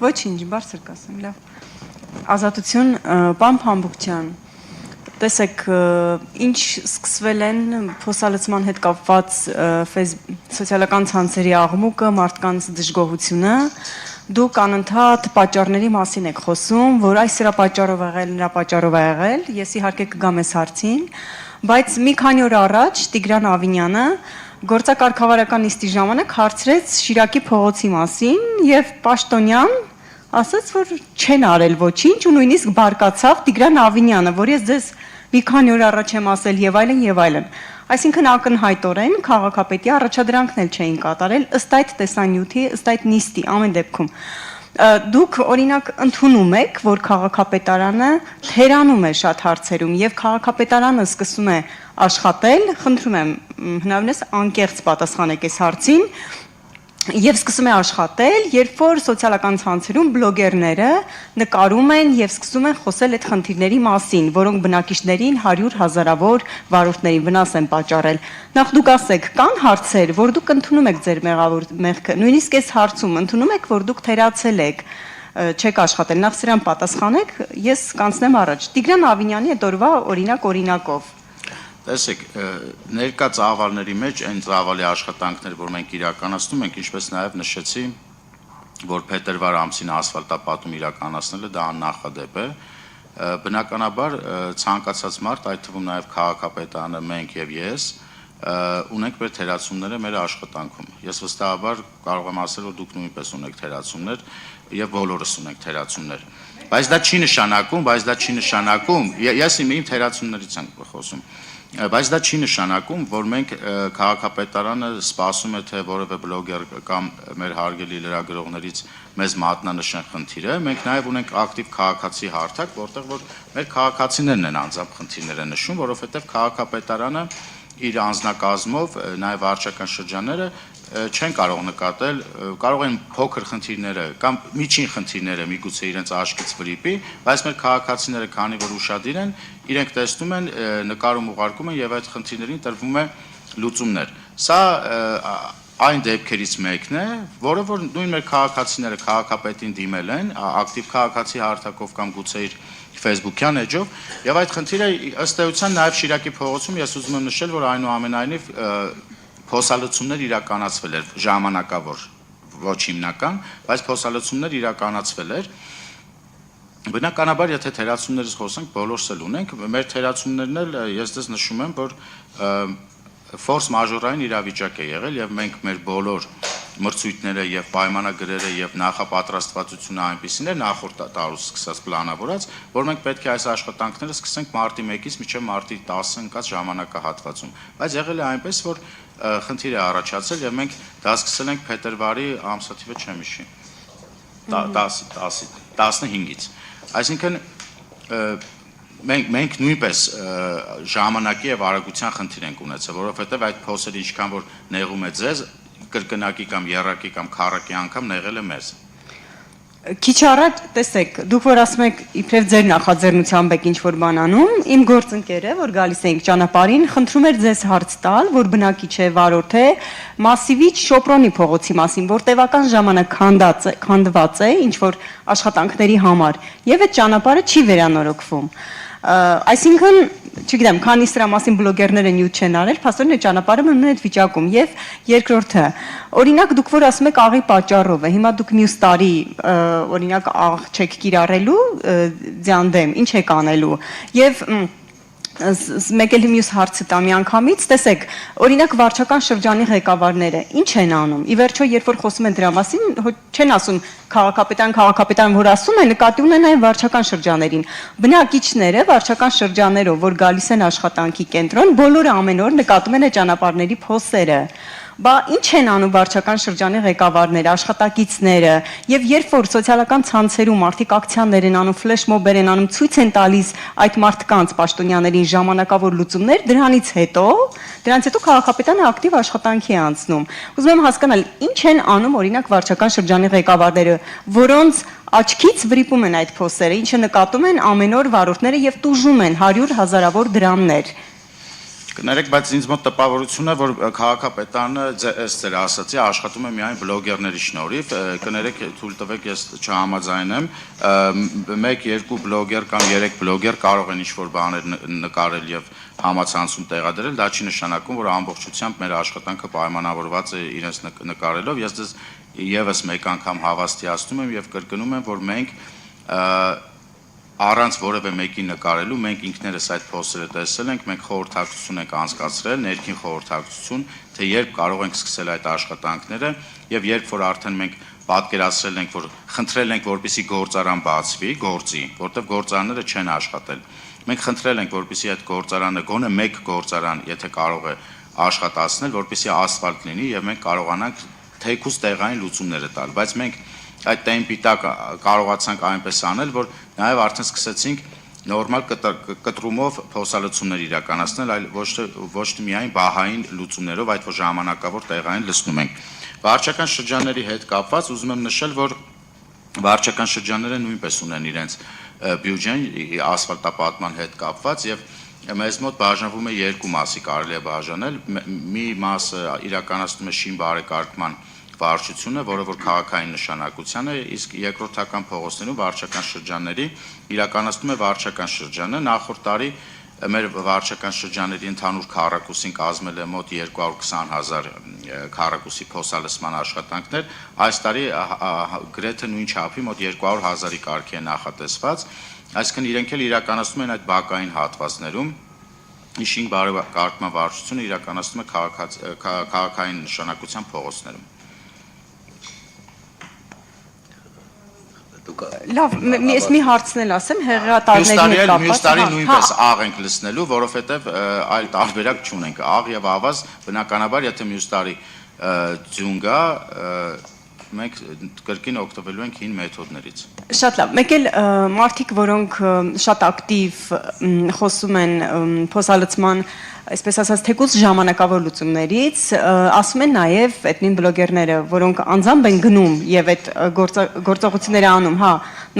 Ոչինչ, բարձր կասեմ, լավ։ Ազատություն, պարոն Փամբուկյան, տեսեք, ինչ սկսվել են փոսալցման հետ կապված սոցիալական ցանցերի աղմուկը, մարդկանց դժգոհությունը, դուք անընդհատ պատճառների մասին եք խոսում, որ այս սրա պատճառով եղել, նրա պատճառով եղել, ես իհարկե կգամ այս հարցին, բայց մի քանի օր առաջ Տիգրան Ավինյանը գործակարգավարական նիստի ժամանակ հարցրեց Շիրակի փողոցի մասին եւ պաշտոնյան ասաց, որ չեն արել ոչինչ ու նույնիսկ բարկացավ Տիգրան Ավինյանը, որ ես ձեզ մի քանի օր առաջ եմ ասել եւ այլն եւ այլն։ Այսինքն ակնհայտորեն քաղաքապետի առաջադրանքն էլ չէին կատարել ըստ այդ տեսանյութի, ըստ այդ նիստի ամեն դեպքում։ Դուք օրինակ ընդունում եք, որ քաղաքապետարանը թերանում է շատ հարցերում եւ քաղաքապետարանը սկսում է աշխատել, խնդրում եմ հնարավորինս անկեղծ պատասխանեք այս հարցին, եւ սկսում է աշխատել, երբ որ սոցիալական ցանցերում բլոգերները նկարում են եւ սկսում են խոսել այդ խնդիրների մասին, որոնք բնակիչներին 100,000-ավոր վարորդներին վնաս են պատճառել։ Նախ դուք ասեք, կան հարցեր, որ դուք ընդունում եք ձեր մեղավոր մեղքը, նույնիսկ այս հարցում ընդունում եք, որ դուք թերացել եք, չեք աշխատել, նախ սրան պատասխանեք, ես կանցնեմ առաջ։ Տիգրան Ավինյանի այդ օրվա օրինակով Տեսեք, ներկա ծավալների մեջ այն ծավալի աշխատանքներ, որ մենք իրականացնում ենք, ինչպես նաև նշեցի, որ փետրվար ամսին ասֆալտապատում իրականացնելը դա աննախադեպ է, բնականաբար ցանկացած մարդ, այդ թվում նաև քաղաքապետարանը, մենք եւ ես, ունենք մեր թերացումները մեր աշխատանքում։ Ես վստահաբար կարող եմ ասել, որ դուք նույնպես ունեք թերացումներ եւ բոլորս ունենք թերացումներ։ Բայց դա չի նշանակում, ես իմ թերացումներից եմ խոսում։ Բայց դա չի նշանակում, որ մենք քաղաքապետարանը սպասում է, թե որևէ բլոգեր կամ մեր հարգելի լրագրողներից մեզ մատնանշեն խնդիրը, մենք նաև ունենք ակտիվ քաղաքացի հարթակ, որտեղ որ մեր քաղաքացիներն են անձամբ խնդիրները նշում, որովհետև քաղաքապետարանը իր անձնակազմով, նաև վարչական շրջանները չեն կարող նկատել, կարող են փոքր խնդիրները կամ միջին խնդիրները միգուցե իրենց աչքից վրիպի, բայց մեր քաղաքացիները, քանի որ ուշադիր են, իրենք տեսնում են, նկարում ուղարկում են եւ այդ խնդիրներին տրվում է լուծումներ։ Սա այն դեպքերից մեկն է, որը որ նույն մեր քաղաքացիները քաղաքապետին դիմել են, ակտիվ քաղաքացի հարթակով կամ գուցե իր Facebook-յան էջով, եւ այդ խնդիրը ըստ էության նաեւ Շիրակի փողոցում ես ուզում եմ նշել, որ այնուամենայնիվ փոսալցումներ իրականացվել էր ժամանակավոր, ոչ հիմնական, բայց փոսալցումներ իրականացվել էր։ Բնականաբար, եթե թերացումներից խոսենք, բոլորս էլ ունենք, մեր թերացումներն էլ ես դες նշում եմ, որ ֆորս մաժորային իրավիճակ է եղել եւ մենք մեր բոլոր մրցույթները եւ պայմանագրերը եւ նախապատրաստվածությունը այնպիսին էր նախորդ տարուց սկսած պլանավորած, որ մենք պետք է այս աշխատանքները սկսենք մարտի 1-ից մինչեւ մարտի 10 ընկած ժամանակահատվածում։ Բայց եղել է այնպես, որ խնդիր է առաջացել եւ մենք դա սկսել ենք փետրվարի ամսաթիվը չեմ հիշի 15-ից։ Այսինքն մենք նույնպես ժամանակի եւ արագության խնդիր ենք ունեցել, որովհետեւ այդ փոսերը ինչքան որ նեղում է ձեզ, կրկնակի կամ երակի կամ քառակի անգամ նեղել է մեզ։ Քիչ առաջ, տեսեք, դուք որ ասում եք իբրև ձեր նախաձեռնությամբ եք ինչ-որ բան անում, իմ գործընկերը, որ գալիս էինք ճանապարհին, խնդրում էր ձեզ հարց տալ, որ բնակիչ է, վարորդ է, Մասիվիչ Շոպրոնի փողոցի մասին, որ տևական ժամանակ քանդված է ինչ-որ աշխատանքների համար, եւ այդ ճանապարհը չի վերանորոգվում։ Այսինքն, չգիտեմ, քանի սրա մասին բլոգերները նյութ չեն արել, փաստորեն այդ ճանապարհը մնում է այդ վիճակում եւ երկրորդը, օրինակ դուք որ ասում եք աղի պատճառով է, հիմա դուք մյուս տարի օրինակ աղ չեք կիրառելու ձյան դեմ, ինչ եք անելու եւ մեկ էլ մյուս հարցը տա միանգամից, տեսեք, օրինակ վարչական շրջանի ղեկավարները ինչ են անում։ Ի վերջո, երբ որ խոսում են դրա մասին, չեն ասում քաղաքապետարան, որ ասում է, նկատի ունեն այն վարչական շրջաներին։ Բնակիչները վարչական շրջաներով, որ գալիս են աշխատանքի կենտրոն, բոլորը ամեն օր նկատում են այդ ճանապարհների փոսերը։ Բա ինչ են անում վարչական շրջանի ղեկավարները, աշխատակիցները, եւ երբ որ սոցիալական ցանցերում մարդիկ ակցիաներ են անում, ֆլեշմոբեր են անում, ցույց են տալիս այդ մարդկանց պաշտոնյաներին ժամանակավոր լուծումներ, դրանից հետո քաղաքապետարանը ակտիվ աշխատանքի է անցնում։ Ուզում եմ հասկանալ, ինչ են անում օրինակ վարչական շրջանի ղեկավարները, որոնց աչքից վրիպում են այդ փոսերը, ինչը նկատում են ամեն օր վարորդները եւ տուժում են 100,000-ավոր դրամներ։ Կներեք, բայց ինձ մոտ տպավորություն է, որ քաղաքապետարանը ըստ ձեր ասացի աշխատում է միայն բլոգերների շնորհիվ, կներեք, թույլ տվեք ես չհամաձայնեմ, 1-2 բլոգեր կամ 3 բլոգեր կարող են ինչ-որ բաներ նկարել եւ համացանցում տեղադրել, դա չի նշանակում, որ ամբողջությամբ մեր աշխատանքը պայմանավորված է իրենց նկարելով, ես դες եւս մեկ անգամ հավաստիացնում եմ եւ կրկնում եմ, որ մենք առանց որևէ մեկի նկարելու մենք ինքներս այդ փոստերը տեսել ենք, մենք խորհրդակցություն ենք անցկացրել, ներքին խորհրդակցություն, թե երբ կարող ենք սկսել այդ աշխատանքները եւ երբ որ արդեն մենք պատկերացրել ենք, որ խնդրել ենք, որպեսզի գործարան բացվի, գործի, որտեղ գործարանները չեն աշխատել։ Մենք խնդրել ենք, որպեսզի այդ գործարանը գոնե մեկ գործարան, եթե կարող է աշխատացնել, որպեսզի ասֆալտ լինի եւ մենք կարողանանք թեկուզ տեղային լուծումները տալ, բայց մենք այդ տեմպի տակ կարողացանք այնպես անել, որ նաև արդեն սկսեցինք նորմալ կտրումով փոսալցումներ իրականացնել, այլ ոչ թե միայն բահային լուծումներով, այդ որ ժամանակավոր տեղային լցնում ենք։ Վարչական շրջանների հետ կապված ուզում եմ նշել, որ վարչական շրջանները նույնպես ունեն իրենց բյուջեն ասֆալտապատման հետ կապված եւ մեզ մոտ բաժանվում է երկու մասի կարելի է բաժանել, մի մասը իրականացնում է շին բարեկարգման վարչությունը, որը որ քաղաքային նշանակության է, իսկ երկրորդական փողոցներում վարչական շրջանների իրականացնում է վարչական շրջանը։ Նախորդ տարի մեր վարչական շրջանների ընդհանուր քառակուսին կազմել է մոտ 220,000 քառակուսի փոսալցման աշխատանքներ, այս տարի գրեթե նույն չափի մոտ 200,000-ի կարգի է նախատեսված, այսինքն իրենք էլ իրականացնում են այդ բակային հատվածներում շին բարեկարգման վարչությունը իրականացնում է քաղաքային նշանակության փողոցներում։ Լավ, ես մի հարցնել ասեմ, հեղեղատարների հետ կապված։ Մյուս տարի նույնպես աղ ենք լցնելու, որովհետև այլ տարբերակ չունենք։ Աղ եւ ավազ բնականաբար, եթե մյուս տարի ձյուն գա, մենք կրկին օգտվելու ենք հին մեթոդներից։ Շատ լավ, մեկ էլ մարդիկ, որոնք շատ ակտիվ խոսում են փոսալցման, այսպես ասած, թեկուզ ժամանակավոր լուծումներից, ասում են նաև այդ նույն բլոգերները, որոնք անձամբ են գնում եւ այդ գործողությունները անում, հա,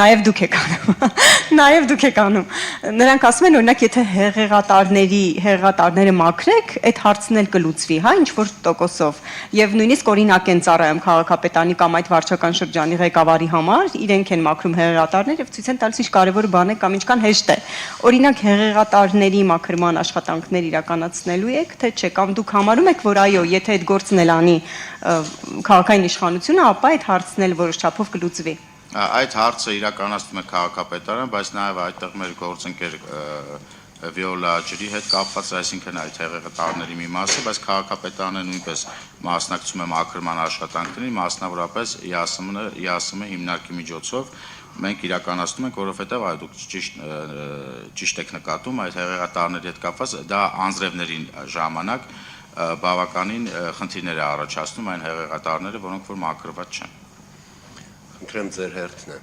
նաև դուք եք անում, նաև դուք եք անում։ Նրանք ասում են, օրինակ, եթե հեղեղատարները մաքրեք, այդ հարցն էլ կլուծվի, հա, ինչ որ տոկոսով։ Եվ նույնիսկ օրինակ են ծառայում քաղաքապետանի կամ այդ վարչական շրջանի ղեկավարի համար, իրենք են մաքրում հեղեղատարներ եւ ցույց են տալիս ինչ կարեւոր բան է կամ ինչքան հեշտ է։ Օրինակ հեղեղատարների մաքրման աշխատանքներ իրականացնելու եք, թե չէ, կամ դուք համարում եք, որ այո, եթե այդ գործն էլ անի քաղաքային իշխանությունը, ապա այդ հարցն էլ որոշ չափով կլուծվի։ Այդ հարցը իրականացնում է քաղաքապետարան, բայց նաև այդտեղ մեր գործընկեր Վիոլա ջրի հետ կապված, այսինքն այդ հեղեղատարների մի մասը, բայց քաղաքապետարանը նույնպես մասնակցում է մաքրման աշխատանքներին, մասնավորապես ԵԱՍՄ հիմնարկի միջոցով մենք իրականացնում ենք, որովհետև այ դուք ճիշտ եք նկատում, այդ հեղեղատարների հետ կապված դա անձրևներին ժամանակ բավականին խնդիրներ է առաջացնում այն հեղեղատարները, որոնք որ մաքրված չեն։ Խնդրեմ ձեր հերթն է։